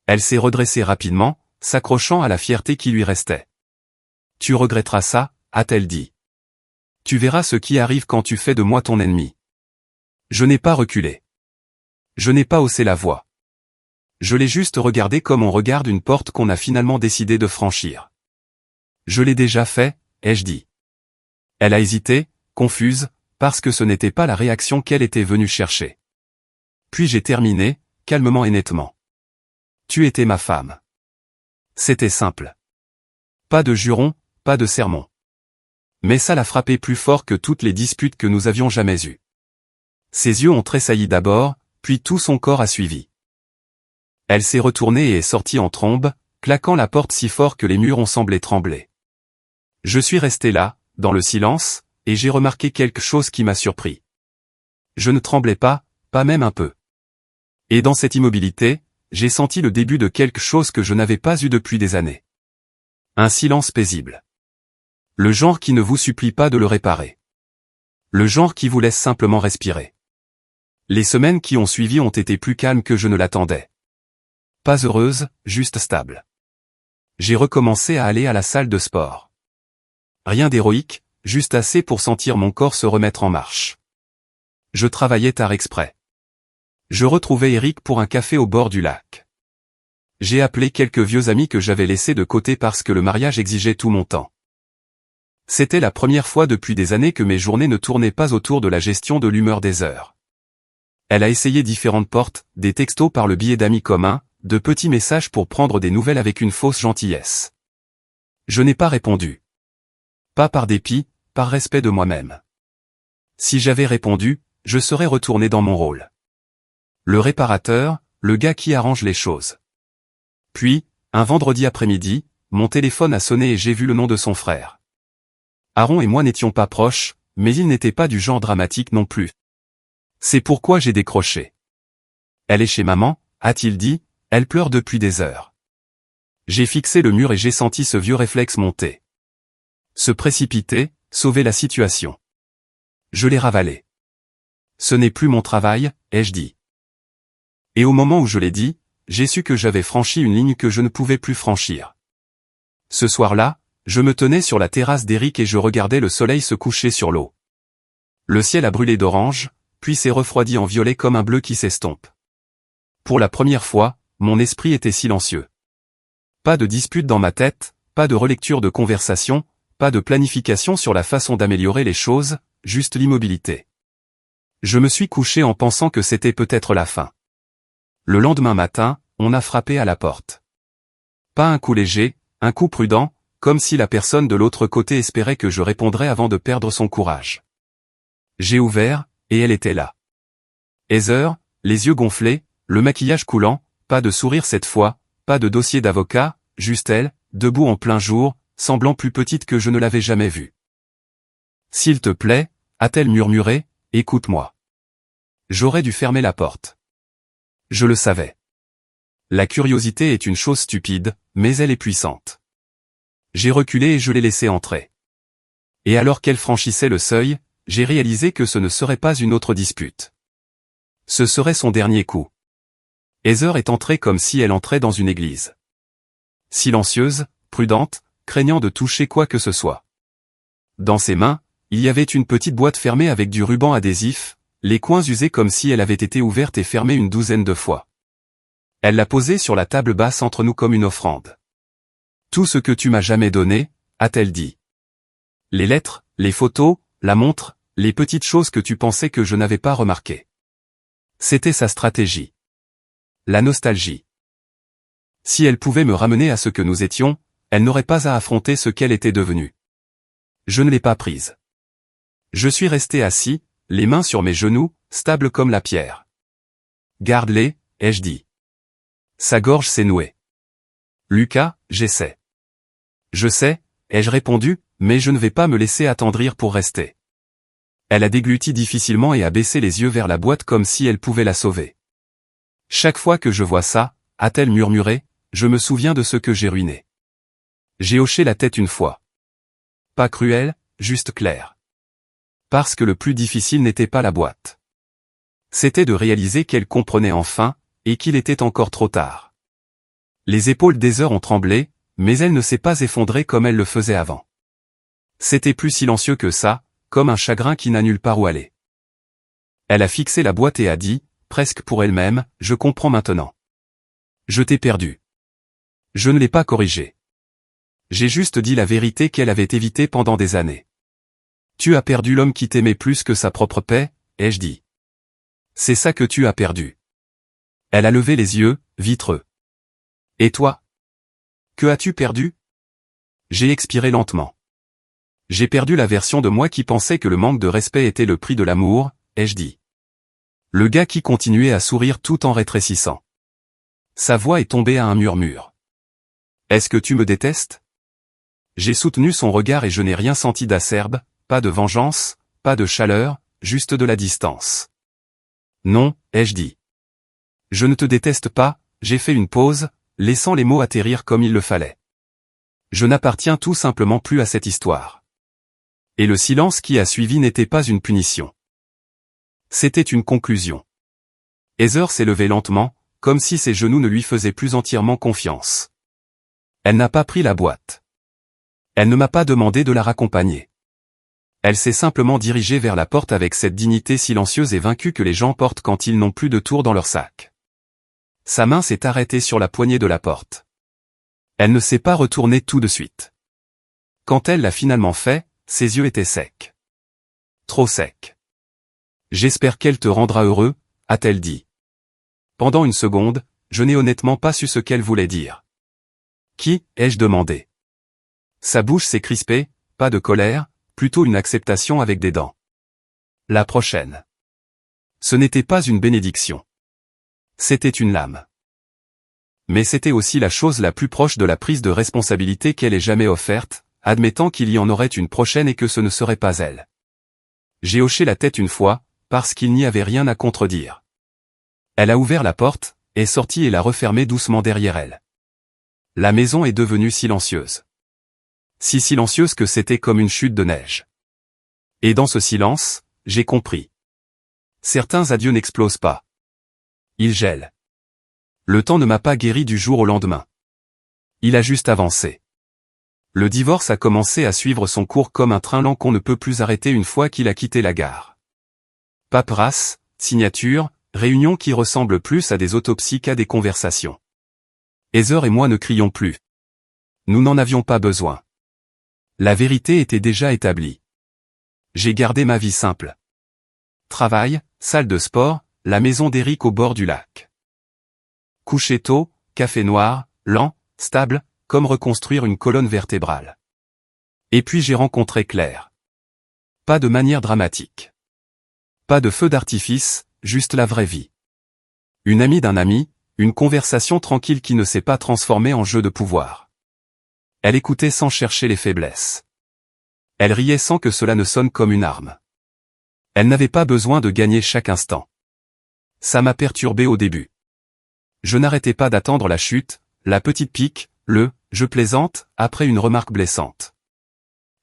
Speaker 1: Elle s'est redressée rapidement, s'accrochant à la fierté qui lui restait. Tu regretteras ça, a-t-elle dit. Tu verras ce qui arrive quand tu fais de moi ton ennemi. Je n'ai pas reculé. Je n'ai pas haussé la voix. Je l'ai juste regardé comme on regarde une porte qu'on a finalement décidé de franchir. Je l'ai déjà fait, ai-je dit. Elle a hésité, confuse, parce que ce n'était pas la réaction qu'elle était venue chercher. Puis j'ai terminé, calmement et nettement. Tu étais ma femme. C'était simple. Pas de jurons, pas de sermons. Mais ça l'a frappé plus fort que toutes les disputes que nous avions jamais eues. Ses yeux ont tressailli d'abord, puis tout son corps a suivi. Elle s'est retournée et est sortie en trombe, claquant la porte si fort que les murs ont semblé trembler. Je suis resté là, dans le silence, et j'ai remarqué quelque chose qui m'a surpris. Je ne tremblais pas, pas même un peu. Et dans cette immobilité, j'ai senti le début de quelque chose que je n'avais pas eu depuis des années. Un silence paisible. Le genre qui ne vous supplie pas de le réparer. Le genre qui vous laisse simplement respirer. Les semaines qui ont suivi ont été plus calmes que je ne l'attendais. Pas heureuse, juste stable. J'ai recommencé à aller à la salle de sport. Rien d'héroïque, juste assez pour sentir mon corps se remettre en marche. Je travaillais tard exprès. Je retrouvais Eric pour un café au bord du lac. J'ai appelé quelques vieux amis que j'avais laissés de côté parce que le mariage exigeait tout mon temps. C'était la première fois depuis des années que mes journées ne tournaient pas autour de la gestion de l'humeur des heures. Elle a essayé différentes portes, des textos par le biais d'amis communs, de petits messages pour prendre des nouvelles avec une fausse gentillesse. Je n'ai pas répondu. Pas par dépit, par respect de moi-même. Si j'avais répondu, je serais retourné dans mon rôle. Le réparateur, le gars qui arrange les choses. Puis, un vendredi après-midi, mon téléphone a sonné et j'ai vu le nom de son frère. Aaron et moi n'étions pas proches, mais il n'était pas du genre dramatique non plus. C'est pourquoi j'ai décroché. Elle est chez maman, a-t-il dit, elle pleure depuis des heures. J'ai fixé le mur et j'ai senti ce vieux réflexe monter. Se précipiter, sauver la situation. Je l'ai ravalé. Ce n'est plus mon travail, ai-je dit. Et au moment où je l'ai dit, j'ai su que j'avais franchi une ligne que je ne pouvais plus franchir. Ce soir-là, je me tenais sur la terrasse d'Eric et je regardais le soleil se coucher sur l'eau. Le ciel a brûlé d'orange, puis s'est refroidi en violet comme un bleu qui s'estompe. Pour la première fois, mon esprit était silencieux. Pas de dispute dans ma tête, pas de relecture de conversation, pas de planification sur la façon d'améliorer les choses, juste l'immobilité. Je me suis couché en pensant que c'était peut-être la fin. Le lendemain matin, on a frappé à la porte. Pas un coup léger, un coup prudent, comme si la personne de l'autre côté espérait que je répondrais avant de perdre son courage. J'ai ouvert, et elle était là. Heather, les yeux gonflés, le maquillage coulant, pas de sourire cette fois, pas de dossier d'avocat, juste elle, debout en plein jour, semblant plus petite que je ne l'avais jamais vue. « S'il te plaît » a-t-elle murmuré, « écoute-moi. » J'aurais dû fermer la porte. Je le savais. La curiosité est une chose stupide, mais elle est puissante. J'ai reculé et je l'ai laissée entrer. Et alors qu'elle franchissait le seuil, j'ai réalisé que ce ne serait pas une autre dispute. Ce serait son dernier coup. Heather est entrée comme si elle entrait dans une église. Silencieuse, prudente, craignant de toucher quoi que ce soit. Dans ses mains, il y avait une petite boîte fermée avec du ruban adhésif, les coins usés comme si elle avait été ouverte et fermée une douzaine de fois. Elle l'a posée sur la table basse entre nous comme une offrande. « Tout ce que tu m'as jamais donné » a-t-elle dit. Les lettres, les photos, la montre, les petites choses que tu pensais que je n'avais pas remarquées. C'était sa stratégie. La nostalgie. Si elle pouvait me ramener à ce que nous étions, elle n'aurait pas à affronter ce qu'elle était devenue. Je ne l'ai pas prise. Je suis resté assis, les mains sur mes genoux, stable comme la pierre. Garde-les, ai-je dit. Sa gorge s'est nouée. Lucas, j'essaie. Je sais, ai-je répondu, mais je ne vais pas me laisser attendrir pour rester. Elle a dégluti difficilement et a baissé les yeux vers la boîte comme si elle pouvait la sauver. Chaque fois que je vois ça, a-t-elle murmuré, je me souviens de ce que j'ai ruiné. J'ai hoché la tête une fois. Pas cruel, juste clair. Parce que le plus difficile n'était pas la boîte. C'était de réaliser qu'elle comprenait enfin, et qu'il était encore trop tard. Les épaules d'Heather ont tremblé, mais elle ne s'est pas effondrée comme elle le faisait avant. C'était plus silencieux que ça, comme un chagrin qui n'a nulle part où aller. Elle a fixé la boîte et a dit, presque pour elle-même, « Je comprends maintenant. Je t'ai perdu. » Je ne l'ai pas corrigé. J'ai juste dit la vérité qu'elle avait évitée pendant des années. « Tu as perdu l'homme qui t'aimait plus que sa propre paix » ai-je dit. « C'est ça que tu as perdu. » Elle a levé les yeux, vitreux. « Et toi? Que as-tu perdu » J'ai expiré lentement. J'ai perdu la version de moi qui pensait que le manque de respect était le prix de l'amour, ai-je dit. Le gars qui continuait à sourire tout en rétrécissant. Sa voix est tombée à un murmure. « Est-ce que tu me détestes » J'ai soutenu son regard et je n'ai rien senti d'acerbe, pas de vengeance, pas de chaleur, juste de la distance. « Non, ai-je dit. Je ne te déteste pas, j'ai fait une pause, laissant les mots atterrir comme il le fallait. Je n'appartiens tout simplement plus à cette histoire. Et le silence qui a suivi n'était pas une punition. C'était une conclusion. Heather s'est levée lentement, comme si ses genoux ne lui faisaient plus entièrement confiance. Elle n'a pas pris la boîte. Elle ne m'a pas demandé de la raccompagner. Elle s'est simplement dirigée vers la porte avec cette dignité silencieuse et vaincue que les gens portent quand ils n'ont plus de tours dans leur sac. Sa main s'est arrêtée sur la poignée de la porte. Elle ne s'est pas retournée tout de suite. Quand elle l'a finalement fait, ses yeux étaient secs. Trop secs. « J'espère qu'elle te rendra heureux », a-t-elle dit. Pendant une seconde, je n'ai honnêtement pas su ce qu'elle voulait dire. « Qui ?» ai-je demandé. Sa bouche s'est crispée, pas de colère, plutôt une acceptation avec des dents. La prochaine. Ce n'était pas une bénédiction. C'était une lame. Mais c'était aussi la chose la plus proche de la prise de responsabilité qu'elle ait jamais offerte, admettant qu'il y en aurait une prochaine et que ce ne serait pas elle. J'ai hoché la tête une fois, parce qu'il n'y avait rien à contredire. Elle a ouvert la porte, est sortie et l'a refermée doucement derrière elle. La maison est devenue silencieuse. Si silencieuse que c'était comme une chute de neige. Et dans ce silence, j'ai compris. Certains adieux n'explosent pas. Ils gèlent. Le temps ne m'a pas guéri du jour au lendemain. Il a juste avancé. Le divorce a commencé à suivre son cours comme un train lent qu'on ne peut plus arrêter une fois qu'il a quitté la gare. Paperasse, signature, réunions qui ressemblent plus à des autopsies qu'à des conversations. Heather et moi ne crions plus. Nous n'en avions pas besoin. La vérité était déjà établie. J'ai gardé ma vie simple. Travail, salle de sport, la maison d'Eric au bord du lac. Coucher tôt, café noir, lent, stable, comme reconstruire une colonne vertébrale. Et puis j'ai rencontré Claire. Pas de manière dramatique. Pas de feu d'artifice, juste la vraie vie. Une amie d'un ami, une conversation tranquille qui ne s'est pas transformée en jeu de pouvoir. Elle écoutait sans chercher les faiblesses. Elle riait sans que cela ne sonne comme une arme. Elle n'avait pas besoin de gagner chaque instant. Ça m'a perturbé au début. Je n'arrêtais pas d'attendre la chute, la petite pique, je plaisante, après une remarque blessante.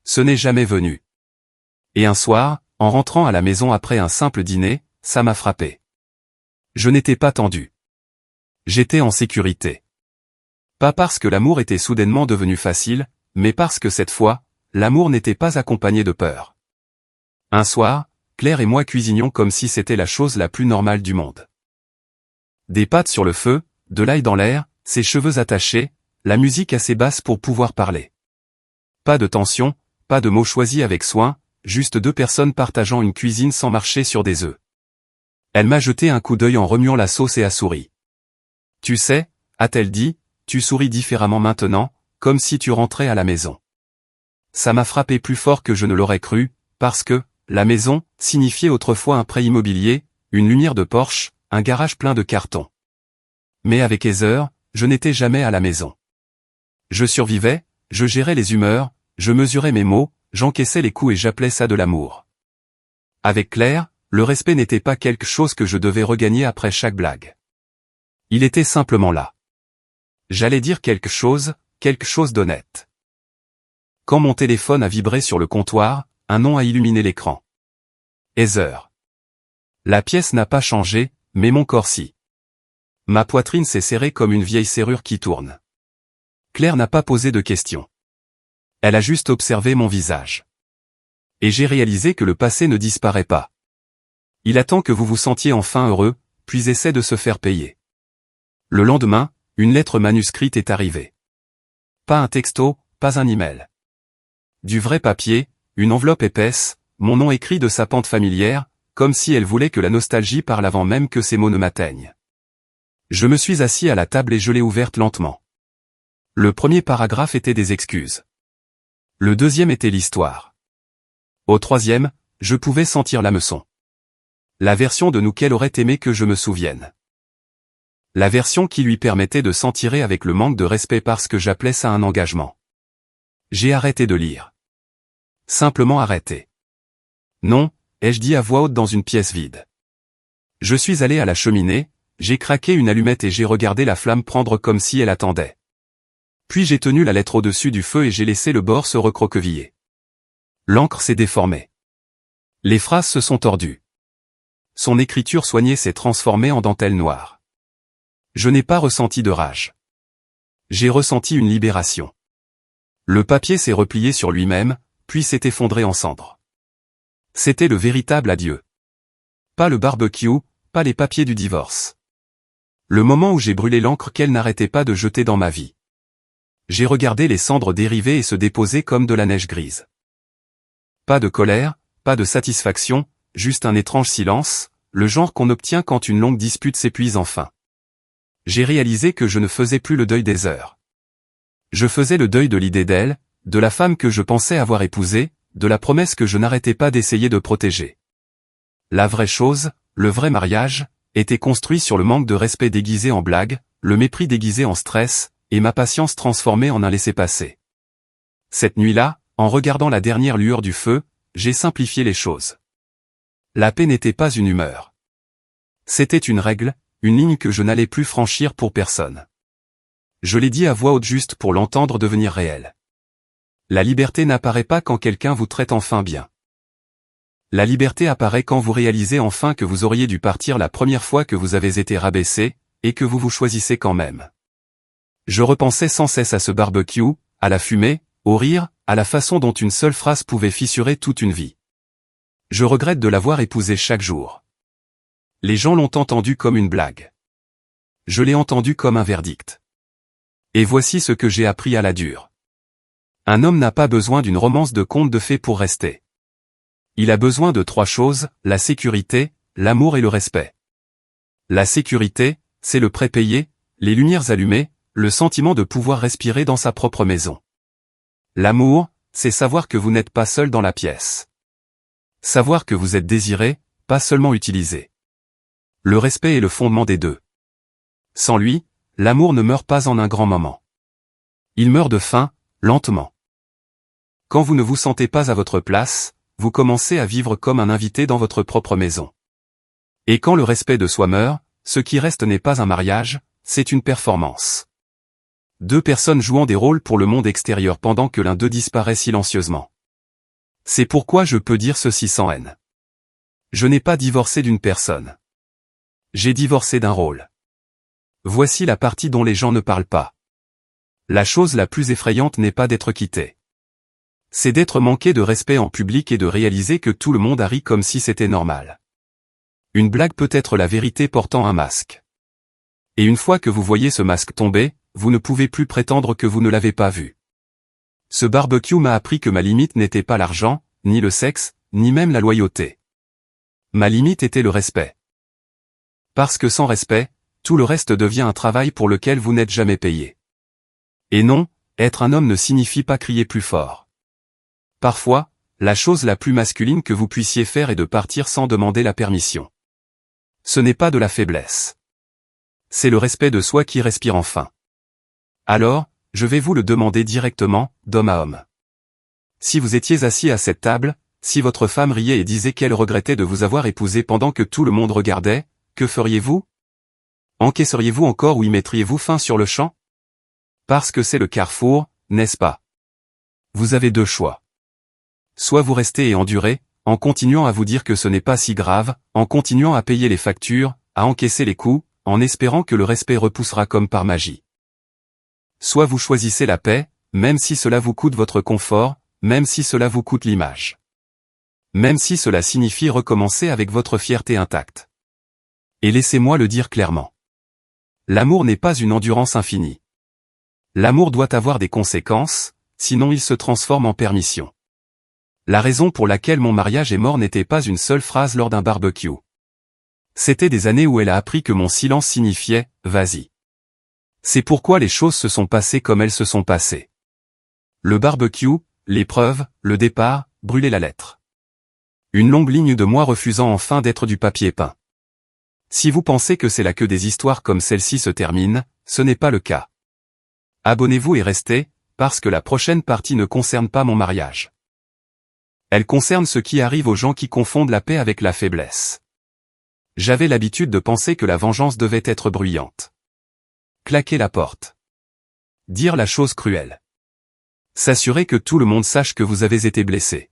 Speaker 1: Ce n'est jamais venu. Et un soir, en rentrant à la maison après un simple dîner, ça m'a frappé. Je n'étais pas tendu. J'étais en sécurité. Pas parce que l'amour était soudainement devenu facile, mais parce que cette fois, l'amour n'était pas accompagné de peur. Un soir, Claire et moi cuisinions comme si c'était la chose la plus normale du monde. Des pâtes sur le feu, de l'ail dans l'air, ses cheveux attachés, la musique assez basse pour pouvoir parler. Pas de tension, pas de mots choisis avec soin, juste deux personnes partageant une cuisine sans marcher sur des œufs. Elle m'a jeté un coup d'œil en remuant la sauce et a souri. « Tu sais, » a-t-elle dit, « tu souris différemment maintenant, comme si tu rentrais à la maison. » Ça m'a frappé plus fort que je ne l'aurais cru, parce que, la maison, signifiait autrefois un prêt immobilier, une lumière de Porsche, un garage plein de cartons. Mais avec Heather, je n'étais jamais à la maison. Je survivais, je gérais les humeurs, je mesurais mes mots, j'encaissais les coups et j'appelais ça de l'amour. Avec Claire, le respect n'était pas quelque chose que je devais regagner après chaque blague. Il était simplement là. J'allais dire quelque chose d'honnête. Quand mon téléphone a vibré sur le comptoir, un nom a illuminé l'écran. Heather. La pièce n'a pas changé, mais mon corps si. Ma poitrine s'est serrée comme une vieille serrure qui tourne. Claire n'a pas posé de questions. Elle a juste observé mon visage. Et j'ai réalisé que le passé ne disparaît pas. Il attend que vous vous sentiez enfin heureux, puis essaie de se faire payer. Le lendemain, une lettre manuscrite est arrivée. Pas un texto, pas un email. Du vrai papier, une enveloppe épaisse, mon nom écrit de sa pente familière, comme si elle voulait que la nostalgie parle avant même que ces mots ne m'atteignent. Je me suis assis à la table et je l'ai ouverte lentement. Le premier paragraphe était des excuses. Le deuxième était l'histoire. Au troisième, je pouvais sentir l'hameçon. La version de nous qu'elle aurait aimé que je me souvienne. La version qui lui permettait de s'en tirer avec le manque de respect parce que j'appelais ça un engagement. J'ai arrêté de lire. Simplement arrêté. Non, ai-je dit à voix haute dans une pièce vide. Je suis allé à la cheminée, j'ai craqué une allumette et j'ai regardé la flamme prendre comme si elle attendait. Puis j'ai tenu la lettre au-dessus du feu et j'ai laissé le bord se recroqueviller. L'encre s'est déformée. Les phrases se sont tordues. Son écriture soignée s'est transformée en dentelle noire. Je n'ai pas ressenti de rage. J'ai ressenti une libération. Le papier s'est replié sur lui-même, puis s'est effondré en cendres. C'était le véritable adieu. Pas le barbecue, pas les papiers du divorce. Le moment où j'ai brûlé l'encre qu'elle n'arrêtait pas de jeter dans ma vie. J'ai regardé les cendres dériver et se déposer comme de la neige grise. Pas de colère, pas de satisfaction, juste un étrange silence, le genre qu'on obtient quand une longue dispute s'épuise enfin. J'ai réalisé que je ne faisais plus le deuil des heures. Je faisais le deuil de l'idée d'elle, de la femme que je pensais avoir épousée, de la promesse que je n'arrêtais pas d'essayer de protéger. La vraie chose, le vrai mariage, était construit sur le manque de respect déguisé en blague, le mépris déguisé en stress, et ma patience transformée en un laissez-passer. Cette nuit-là, en regardant la dernière lueur du feu, j'ai simplifié les choses. La paix n'était pas une humeur. C'était une règle, une ligne que je n'allais plus franchir pour personne. Je l'ai dit à voix haute juste pour l'entendre devenir réel. La liberté n'apparaît pas quand quelqu'un vous traite enfin bien. La liberté apparaît quand vous réalisez enfin que vous auriez dû partir la première fois que vous avez été rabaissé, et que vous vous choisissez quand même. Je repensais sans cesse à ce barbecue, à la fumée, au rire, à la façon dont une seule phrase pouvait fissurer toute une vie. Je regrette de l'avoir épousé chaque jour. Les gens l'ont entendu comme une blague. Je l'ai entendu comme un verdict. Et voici ce que j'ai appris à la dure. Un homme n'a pas besoin d'une romance de conte de fées pour rester. Il a besoin de 3 choses, la sécurité, l'amour et le respect. La sécurité, c'est le prêt payé, les lumières allumées, le sentiment de pouvoir respirer dans sa propre maison. L'amour, c'est savoir que vous n'êtes pas seul dans la pièce. Savoir que vous êtes désiré, pas seulement utilisé. Le respect est le fondement des deux. Sans lui, l'amour ne meurt pas en un grand moment. Il meurt de faim, lentement. Quand vous ne vous sentez pas à votre place, vous commencez à vivre comme un invité dans votre propre maison. Et quand le respect de soi meurt, ce qui reste n'est pas un mariage, c'est une performance. 2 personnes jouant des rôles pour le monde extérieur pendant que l'un d'eux disparaît silencieusement. C'est pourquoi je peux dire ceci sans haine. Je n'ai pas divorcé d'une personne. J'ai divorcé d'un rôle. Voici la partie dont les gens ne parlent pas. La chose la plus effrayante n'est pas d'être quitté. C'est d'être manqué de respect en public et de réaliser que tout le monde a ri comme si c'était normal. Une blague peut être la vérité portant un masque. Et une fois que vous voyez ce masque tomber, vous ne pouvez plus prétendre que vous ne l'avez pas vu. Ce barbecue m'a appris que ma limite n'était pas l'argent, ni le sexe, ni même la loyauté. Ma limite était le respect. Parce que sans respect, tout le reste devient un travail pour lequel vous n'êtes jamais payé. Et non, être un homme ne signifie pas crier plus fort. Parfois, la chose la plus masculine que vous puissiez faire est de partir sans demander la permission. Ce n'est pas de la faiblesse. C'est le respect de soi qui respire enfin. Alors, je vais vous le demander directement, d'homme à homme. Si vous étiez assis à cette table, si votre femme riait et disait qu'elle regrettait de vous avoir épousé pendant que tout le monde regardait, que feriez-vous? Encaisseriez-vous encore ou y mettriez-vous fin sur le champ? Parce que c'est le carrefour, n'est-ce pas? Vous avez 2 choix. Soit vous restez et endurez, en continuant à vous dire que ce n'est pas si grave, en continuant à payer les factures, à encaisser les coups, en espérant que le respect repoussera comme par magie. Soit vous choisissez la paix, même si cela vous coûte votre confort, même si cela vous coûte l'image. Même si cela signifie recommencer avec votre fierté intacte. Et laissez-moi le dire clairement. L'amour n'est pas une endurance infinie. L'amour doit avoir des conséquences, sinon il se transforme en permission. La raison pour laquelle mon mariage est mort n'était pas une seule phrase lors d'un barbecue. C'était des années où elle a appris que mon silence signifiait « vas-y ». C'est pourquoi les choses se sont passées comme elles se sont passées. Le barbecue, l'épreuve, le départ, brûler la lettre. Une longue ligne de moi refusant enfin d'être du papier peint. Si vous pensez que c'est là que des histoires comme celle-ci se terminent, ce n'est pas le cas. Abonnez-vous et restez, parce que la prochaine partie ne concerne pas mon mariage. Elle concerne ce qui arrive aux gens qui confondent la paix avec la faiblesse. J'avais l'habitude de penser que la vengeance devait être bruyante. Claquer la porte. Dire la chose cruelle. S'assurer que tout le monde sache que vous avez été blessé.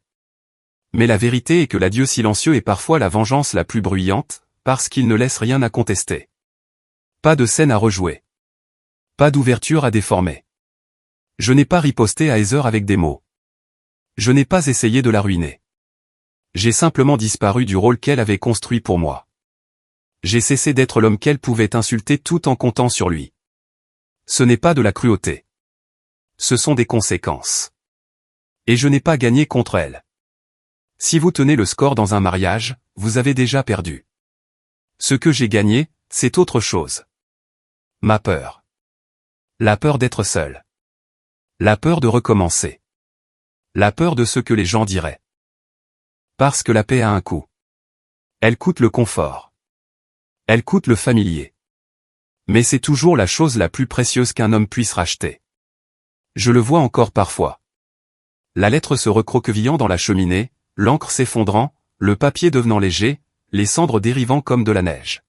Speaker 1: Mais la vérité est que l'adieu silencieux est parfois la vengeance la plus bruyante, parce qu'il ne laisse rien à contester. Pas de scène à rejouer. Pas d'ouverture à déformer. Je n'ai pas riposté à Heather avec des mots. Je n'ai pas essayé de la ruiner. J'ai simplement disparu du rôle qu'elle avait construit pour moi. J'ai cessé d'être l'homme qu'elle pouvait insulter tout en comptant sur lui. Ce n'est pas de la cruauté. Ce sont des conséquences. Et je n'ai pas gagné contre elle. Si vous tenez le score dans un mariage, vous avez déjà perdu. Ce que j'ai gagné, c'est autre chose. Ma peur. La peur d'être seul. La peur de recommencer. La peur de ce que les gens diraient. Parce que la paix a un coût. Elle coûte le confort. Elle coûte le familier. Mais c'est toujours la chose la plus précieuse qu'un homme puisse racheter. Je le vois encore parfois. La lettre se recroquevillant dans la cheminée, l'encre s'effondrant, le papier devenant léger, les cendres dérivant comme de la neige.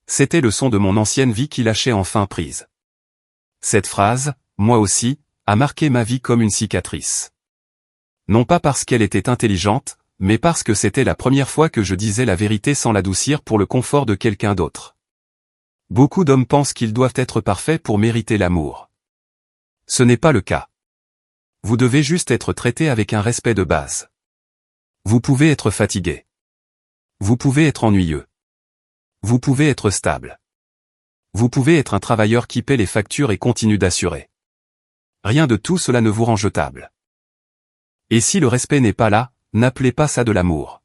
Speaker 1: C'était le son de mon ancienne vie qui lâchait enfin prise. Cette phrase, moi aussi, a marqué ma vie comme une cicatrice. Non pas parce qu'elle était intelligente, mais parce que c'était la première fois que je disais la vérité sans l'adoucir pour le confort de quelqu'un d'autre. Beaucoup d'hommes pensent qu'ils doivent être parfaits pour mériter l'amour. Ce n'est pas le cas. Vous devez juste être traité avec un respect de base. Vous pouvez être fatigué. Vous pouvez être ennuyeux. Vous pouvez être stable. Vous pouvez être un travailleur qui paie les factures et continue d'assurer. Rien de tout cela ne vous rend jetable. Et si le respect n'est pas là, n'appelez pas ça de l'amour.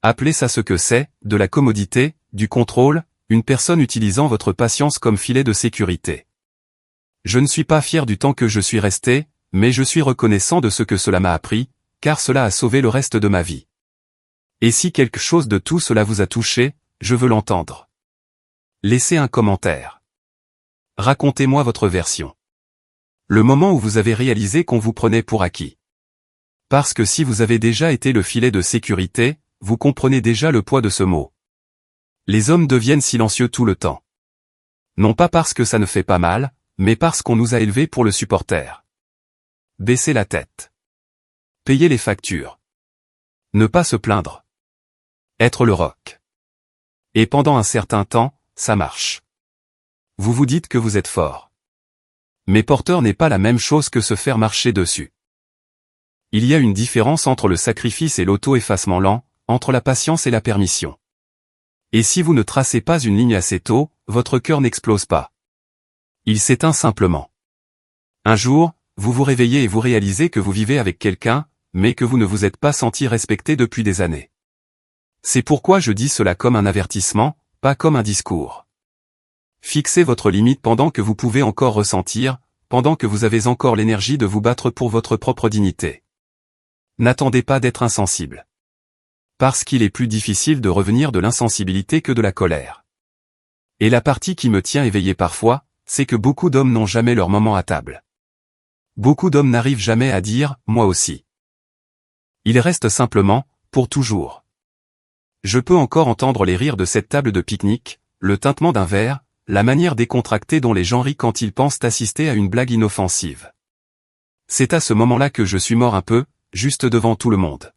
Speaker 1: Appelez ça ce que c'est, de la commodité, du contrôle, une personne utilisant votre patience comme filet de sécurité. Je ne suis pas fier du temps que je suis resté, mais je suis reconnaissant de ce que cela m'a appris, car cela a sauvé le reste de ma vie. Et si quelque chose de tout cela vous a touché, je veux l'entendre. Laissez un commentaire. Racontez-moi votre version. Le moment où vous avez réalisé qu'on vous prenait pour acquis. Parce que si vous avez déjà été le filet de sécurité, vous comprenez déjà le poids de ce mot. Les hommes deviennent silencieux tout le temps. Non pas parce que ça ne fait pas mal, mais parce qu'on nous a élevés pour le supporter. Baisser la tête. Payer les factures. Ne pas se plaindre. Être le roc. Et pendant un certain temps, ça marche. Vous vous dites que vous êtes fort. Mais porteur n'est pas la même chose que se faire marcher dessus. Il y a une différence entre le sacrifice et l'auto-effacement lent, entre la patience et la permission. Et si vous ne tracez pas une ligne assez tôt, votre cœur n'explose pas. Il s'éteint simplement. Un jour, vous vous réveillez et vous réalisez que vous vivez avec quelqu'un, mais que vous ne vous êtes pas senti respecté depuis des années. C'est pourquoi je dis cela comme un avertissement, pas comme un discours. Fixez votre limite pendant que vous pouvez encore ressentir, pendant que vous avez encore l'énergie de vous battre pour votre propre dignité. N'attendez pas d'être insensible. Parce qu'il est plus difficile de revenir de l'insensibilité que de la colère. Et la partie qui me tient éveillé parfois, c'est que beaucoup d'hommes n'ont jamais leur moment à table. Beaucoup d'hommes n'arrivent jamais à dire « moi aussi ». Ils restent simplement « pour toujours ». Je peux encore entendre les rires de cette table de pique-nique, le tintement d'un verre, la manière décontractée dont les gens rient quand ils pensent assister à une blague inoffensive. C'est à ce moment-là que je suis mort un peu, juste devant tout le monde.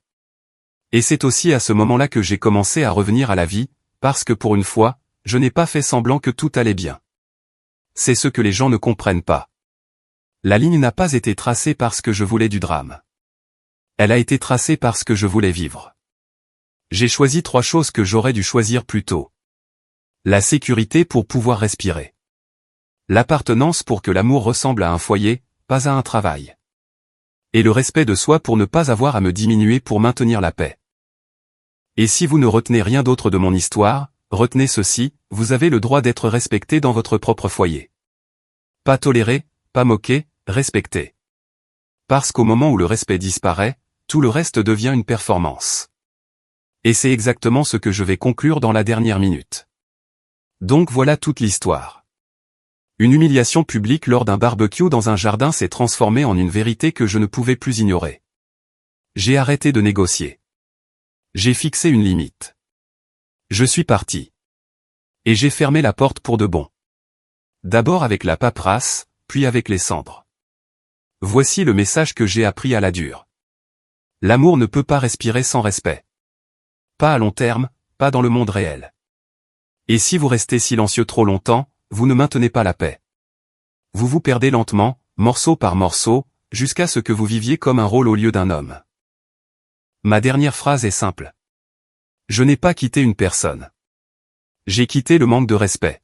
Speaker 1: Et c'est aussi à ce moment-là que j'ai commencé à revenir à la vie, parce que pour une fois, je n'ai pas fait semblant que tout allait bien. C'est ce que les gens ne comprennent pas. La ligne n'a pas été tracée parce que je voulais du drame. Elle a été tracée parce que je voulais vivre. J'ai choisi 3 choses que j'aurais dû choisir plus tôt. La sécurité pour pouvoir respirer. L'appartenance pour que l'amour ressemble à un foyer, pas à un travail. Et le respect de soi pour ne pas avoir à me diminuer pour maintenir la paix. Et si vous ne retenez rien d'autre de mon histoire, retenez ceci, vous avez le droit d'être respecté dans votre propre foyer. Pas toléré, pas moqué, respecté. Parce qu'au moment où le respect disparaît, tout le reste devient une performance. Et c'est exactement ce que je vais conclure dans la dernière minute. Donc voilà toute l'histoire. Une humiliation publique lors d'un barbecue dans un jardin s'est transformée en une vérité que je ne pouvais plus ignorer. J'ai arrêté de négocier. J'ai fixé une limite. Je suis parti. Et j'ai fermé la porte pour de bon. D'abord avec la paperasse, puis avec les cendres. Voici le message que j'ai appris à la dure. L'amour ne peut pas respirer sans respect. Pas à long terme, pas dans le monde réel. Et si vous restez silencieux trop longtemps, vous ne maintenez pas la paix. Vous vous perdez lentement, morceau par morceau, jusqu'à ce que vous viviez comme un rôle au lieu d'un homme. Ma dernière phrase est simple. Je n'ai pas quitté une personne. J'ai quitté le manque de respect.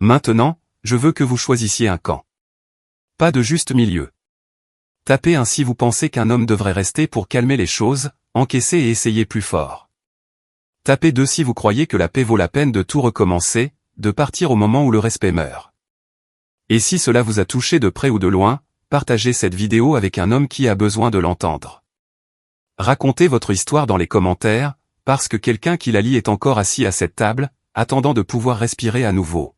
Speaker 1: Maintenant, je veux que vous choisissiez un camp. Pas de juste milieu. Tapez un si vous pensez qu'un homme devrait rester pour calmer les choses, encaisser et essayer plus fort. Tapez 2 si vous croyez que la paix vaut la peine de tout recommencer, de partir au moment où le respect meurt. Et si cela vous a touché de près ou de loin, partagez cette vidéo avec un homme qui a besoin de l'entendre. Racontez votre histoire dans les commentaires, parce que quelqu'un qui la lit est encore assis à cette table, attendant de pouvoir respirer à nouveau.